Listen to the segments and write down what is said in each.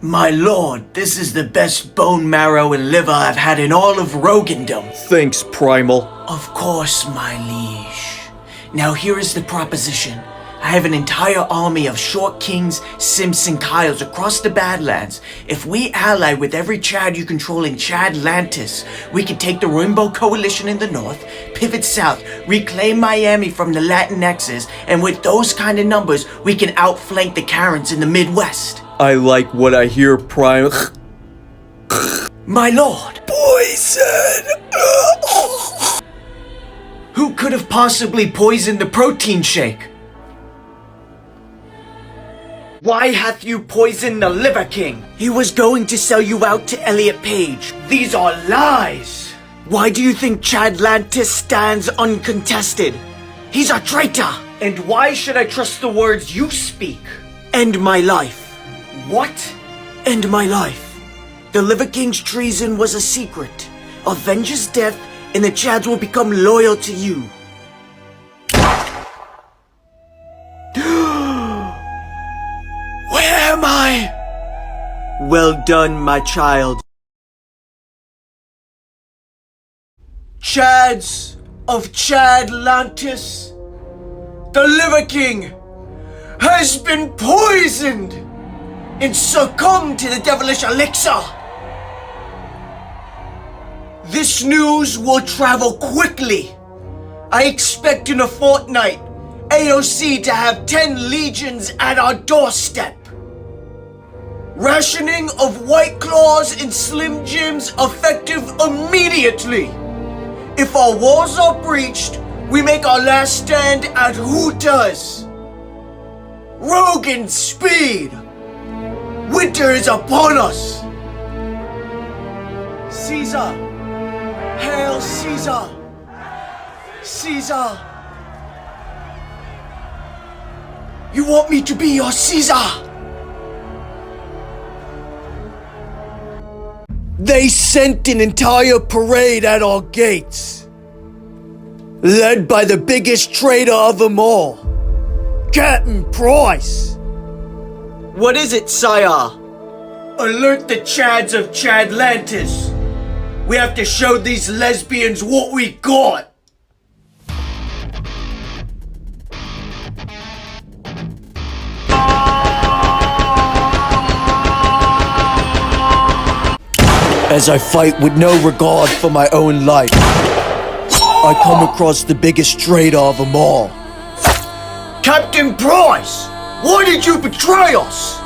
My lord, this is the best bone marrow and liver I've had in all of Rogandom. Thanks, Primal. Of course, my liege. Now here is the proposition. I have an entire army of short kings, simps, and kyles across the Badlands. If we ally with every Chad you control in Chadlantis, we can take the Rainbow Coalition in the north, pivot south, reclaim Miami from the Latinxes, and with those kind of numbers, we can outflank the Karens in the Midwest. I like what I hear, Primal. My lord! Poison! Who could have possibly poisoned the protein shake? Why hath you poisoned the Liver King? He was going to sell you out to Elliot Page. These are lies! Why do you think Chadlantis stands uncontested? He's a traitor! And why should I trust the words you speak? End my life. What? End my life. The Liver King's treason was a secret. Avenge his death, and the Chads will become loyal to you. Where am I? Well done, my child. Chads of Chadlantis, the Liver King has been poisoned and succumbed to the devilish elixir. This news will travel quickly. I expect in a fortnight AOC to have 10 legions at our doorstep. Rationing of White Claws and Slim Jims effective immediately. If our walls are breached, we make our last stand at Hooters. Rogan speed! Winter is upon us! Caesar! Hail Caesar! Caesar! You want me to be your Caesar? They sent an entire parade at our gates, led by the biggest traitor of them all, Captain Price. What is it, sire? Alert the Chads of Chadlantis. We have to show these lesbians what we got. As I fight with no regard for my own life, I come across the biggest traitor of them all. Captain Price! Why did you betray us?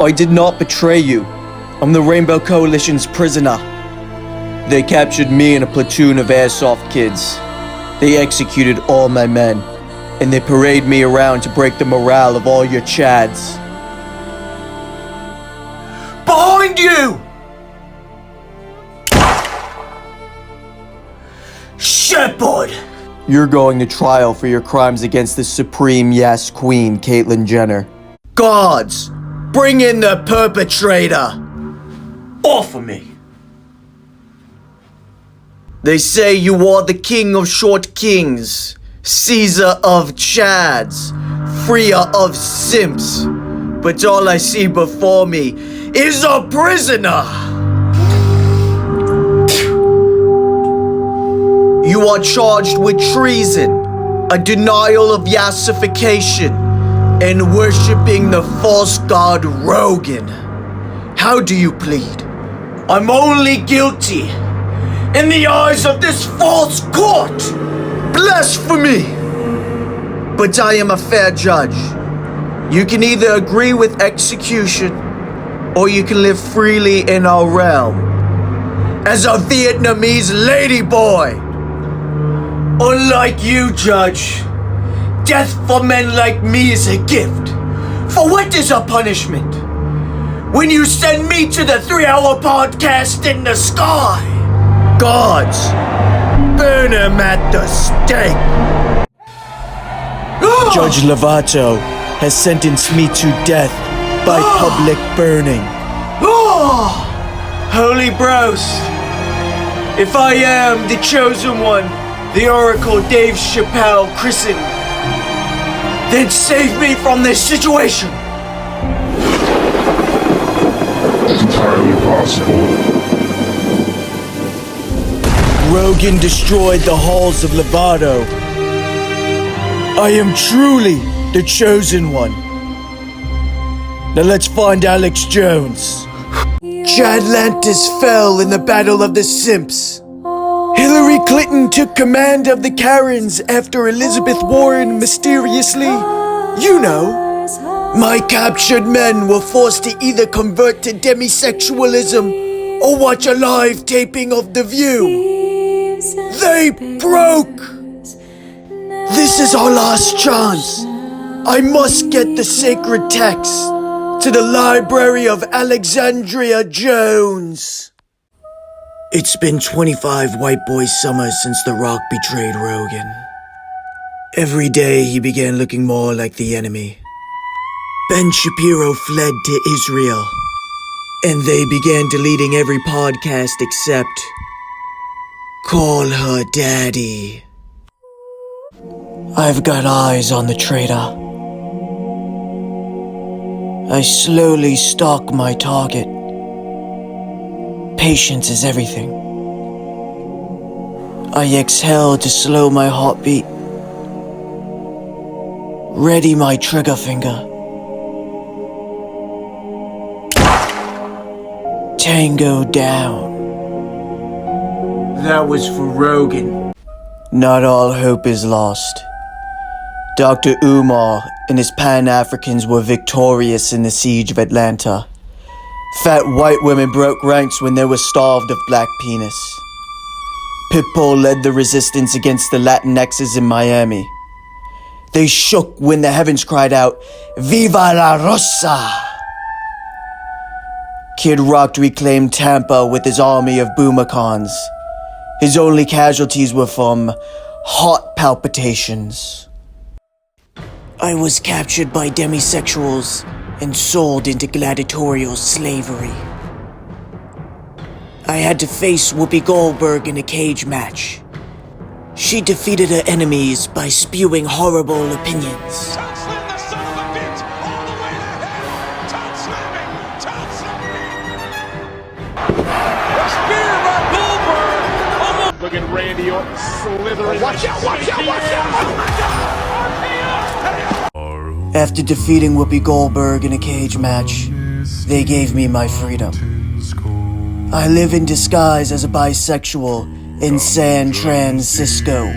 I did not betray you. I'm the Rainbow Coalition's prisoner. They captured me and a platoon of airsoft kids. They executed all my men, and they parade me around to break the morale of all your Chads. Behind you! Shepherd! You're going to trial for your crimes against the Supreme Yes Queen, Caitlyn Jenner. Guards, bring in the perpetrator! Offer me! They say you are the king of short kings, Caesar of Chads, freer of simps, but all I see before me is a prisoner! You are charged with treason, a denial of yassification, and worshipping the false god Rogan. How do you plead? I'm only guilty in the eyes of this false court. Blasphemy! But I am a fair judge. You can either agree with execution, or you can live freely in our realm as a Vietnamese ladyboy. Unlike you, Judge, death for men like me is a gift. For what is a punishment? When you send me to the 3-hour podcast in the sky. Guards, burn him at the stake. Judge Lovato has sentenced me to death by public burning. Holy bros, if I am the chosen one, the Oracle Dave Chappelle christened, then save me from this situation! Rogan destroyed the halls of Lovato. I am truly the chosen one. Now let's find Alex Jones. Chadlantis fell in the Battle of the Simps. Hillary Clinton took command of the Karens after Elizabeth Warren mysteriously, my captured men were forced to either convert to demisexualism or watch a live taping of The View. They broke! This is our last chance. I must get the sacred text to the Library of Alexandria Jones. It's been 25 white boy summers since The Rock betrayed Rogan. Every day he began looking more like the enemy. Ben Shapiro fled to Israel, and they began deleting every podcast except Call Her Daddy. I've got eyes on the traitor. I slowly stalk my target. Patience is everything. I exhale to slow my heartbeat. Ready my trigger finger. Tango down. That was for Rogan. Not all hope is lost. Dr. Umar and his Pan-Africans were victorious in the siege of Atlanta. Fat white women broke ranks when they were starved of black penis. Pitbull led the resistance against the Latinxes in Miami. They shook when the heavens cried out, Viva la Rosa! Kid Rock reclaimed Tampa with his army of boomacons. His only casualties were from heart palpitations. I was captured by demisexuals and sold into gladiatorial slavery. I had to face Whoopi Goldberg in a cage match. She defeated her enemies by spewing horrible opinions. Look at Randy Orton slithering. Watch out! After defeating Whoopi Goldberg in a cage match, they gave me my freedom. I live in disguise as a bisexual in San Francisco.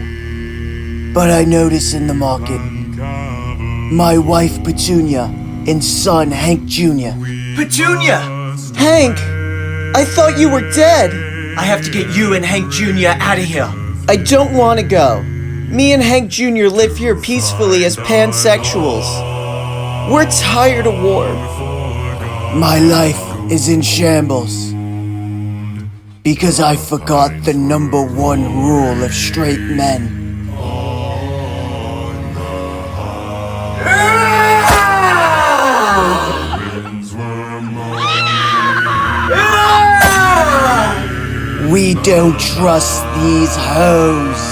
But I notice in the market, my wife Petunia and son Hank Jr. Petunia! Hank! I thought you were dead! I have to get you and Hank Jr. out of here. I don't want to go. Me and Hank Jr. live here peacefully as pansexuals. We're tired of war. My life is in shambles. Because I forgot the number one rule of straight men. We don't trust these hoes.